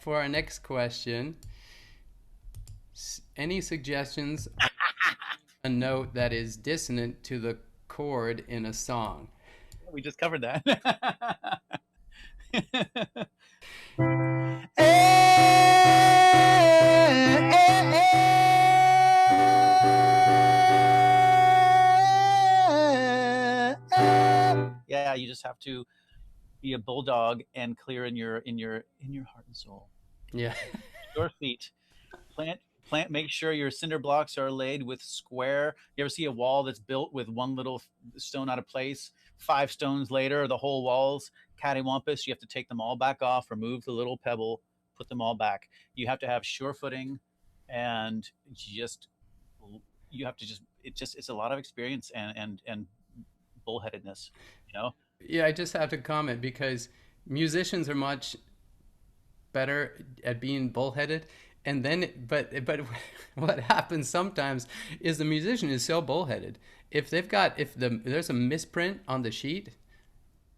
For our next question, any suggestions on a note that is dissonant to the chord in a song? We just covered that. Yeah, you just have to be a bulldog and clear in your heart and soul. Yeah. Your feet. Plant make sure your cinder blocks are laid with square. You ever see a wall that's built with one little stone out of place? 5 stones later, the whole wall's cattywampus. You have to take them all back off, remove the little pebble, put them all back. You have to have sure footing, and just you have to it's a lot of experience and bullheadedness, you know. Yeah, I just have to comment because musicians are much better at being bullheaded. And then, but what happens sometimes is the musician is so bullheaded. If there's a misprint on the sheet,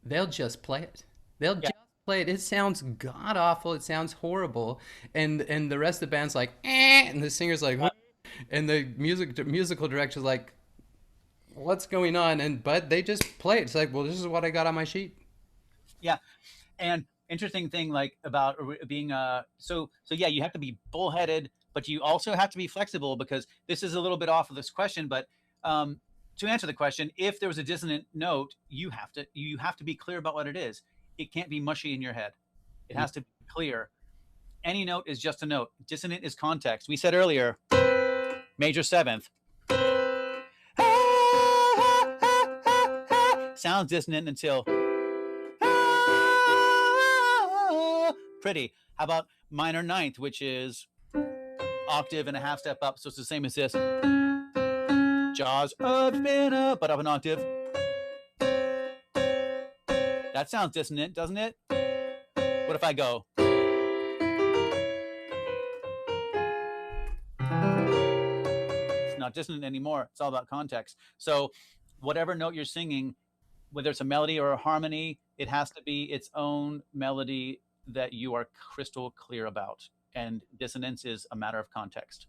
they'll just play it. They'll Yeah, just play it. It sounds god awful. It sounds horrible. And the rest of the band's like, eh, and the singer's like, yeah, and the musical director's like, what's going on? And but they just play it. It's like, well, this is what I got on my sheet. yeah. And interesting thing like about being so yeah, you have to be bullheaded, but you also have to be flexible, because this is a little bit off of this question, but to answer the question, if there was a dissonant note, you have to be clear about what it is. It can't be mushy in your head. It has to be clear. Any note is just a note. Dissonant is context. We said earlier, major seventh sounds dissonant until pretty. How about minor ninth, which is octave and a half step up, so it's the same as this. Jaws up and up, but up an octave. That sounds dissonant, doesn't it? What if I go? It's not dissonant anymore. It's all about context. So whatever note you're singing, whether it's a melody or a harmony, it has to be its own melody that you are crystal clear about. And dissonance is a matter of context.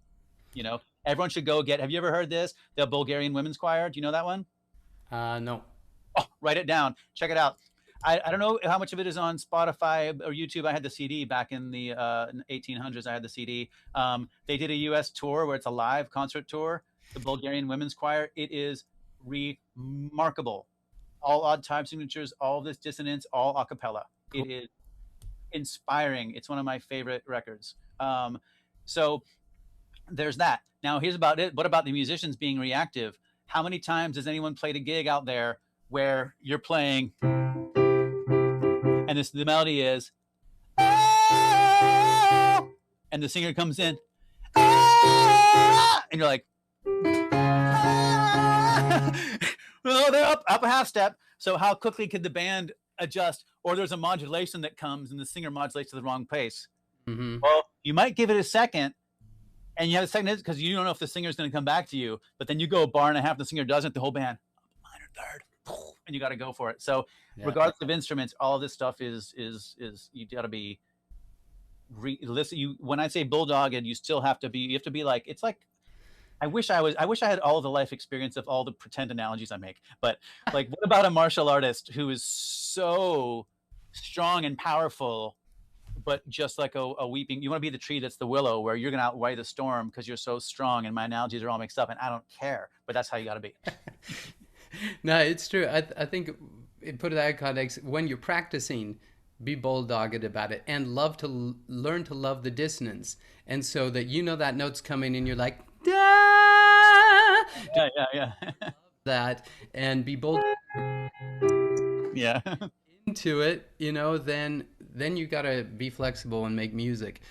Everyone should go get. Have you ever heard this? The Bulgarian Women's Choir. Do you know that one? No. Oh, write it down. Check it out. I don't know how much of it is on Spotify or YouTube. I had the CD back in the 1800s. I had the CD. They did a U.S. tour where it's a live concert tour. The Bulgarian Women's Choir. It is remarkable. All odd time signatures, all this dissonance, all a cappella. Cool. It is inspiring. It's one of my favorite records. So there's that. Now here's about it. What about the musicians being reactive? How many times has anyone played a gig out there where you're playing and the melody is "Ah," and the singer comes in "Ah," and you're like "Ah." Well, they're up a half step. So how quickly could the band adjust? Or there's a modulation that comes and the singer modulates to the wrong pace. Mm-hmm. Well, you might give it a second, and you have a second because you don't know if the singer's going to come back to you. But then you go a bar and a half, and the singer doesn't. The whole band, minor third, and you got to go for it. So, Yeah. regardless of instruments, all of this stuff is you got to be listen. When I say bulldog, and you still have to be. You have to be like it's like. I wish I had all the life experience of all the pretend analogies I make. But like, what about a martial artist who is so strong and powerful, but just like a weeping? You want to be the tree that's the willow, where you're going to outweigh the storm because you're so strong. And my analogies are all mixed up, and I don't care. But that's how you got to be. No, it's true. I think put it that in context, when you're practicing, be bulldogged about it and learn to love the dissonance. And so that that note's coming and you're like, da! Yeah. That and be bold Yeah. into it, then you got to be flexible and make music.